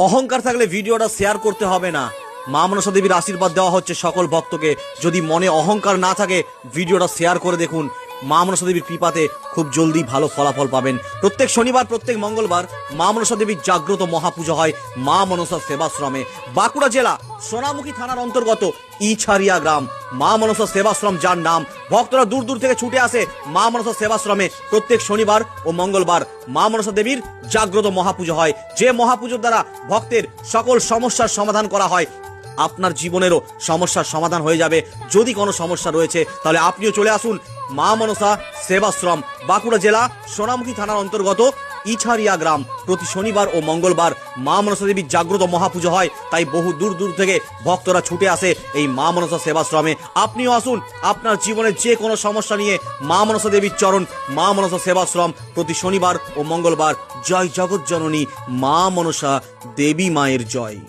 অহংকার থাকলে ভিডিওটা শেয়ার করতে হবে না। মা মনসা দেবীর আশীর্বাদ দেওয়া হচ্ছে সকল ভক্তকে। যদি মনে অহংকার না থাকে ভিডিওটা শেয়ার করে দেখুন। মা মনসা দেবীর কৃপাতে খুব জলদি ভালো ফলাফল পাবেন। প্রত্যেক শনিবার প্রত্যেক মঙ্গলবার মা মনসা দেবীর জাগ্রত মহাপুজো হয় মা মনসা সেবাশ্রমে। বাঁকুড়া জেলা সোনামুখী থানার অন্তর্গত ইছারিয়া গ্রাম মা মনসা সেবাশ্রম, যার নাম। ভক্তরা দূর দূর থেকে ছুটে আসে মা মনসা সেবাশ্রমে। প্রত্যেক শনিবার ও মঙ্গলবার মা মনসা দেবীর জাগ্রত মহাপুজো হয়, যে মহাপুজোর দ্বারা ভক্তের সকল সমস্যার সমাধান করা হয়। আপনার জীবনেরও সমস্যার সমাধান হয়ে যাবে। যদি কোনো সমস্যা রয়েছে তাহলে আপনিও চলে আসুন মা মনসা সেবাশ্রম, বাঁকুড়া জেলা সোনামুখী থানার অন্তর্গত ইছারিয়া গ্রাম। প্রতি শনিবার ও মঙ্গলবার মা মনসা দেবীর জাগ্রত মহাপুজো হয়, তাই বহু দূর দূর থেকে ভক্তরা ছুটে আসে এই মা মনসা সেবাশ্রমে। আপনিও আসুন আপনার জীবনের যে কোনো সমস্যা নিয়ে মা মনসা দেবীর চরণ মা মনসা সেবাশ্রম, প্রতি শনিবার ও মঙ্গলবার। জয় জগৎ জননী মা মনসা দেবী মায়ের জয়।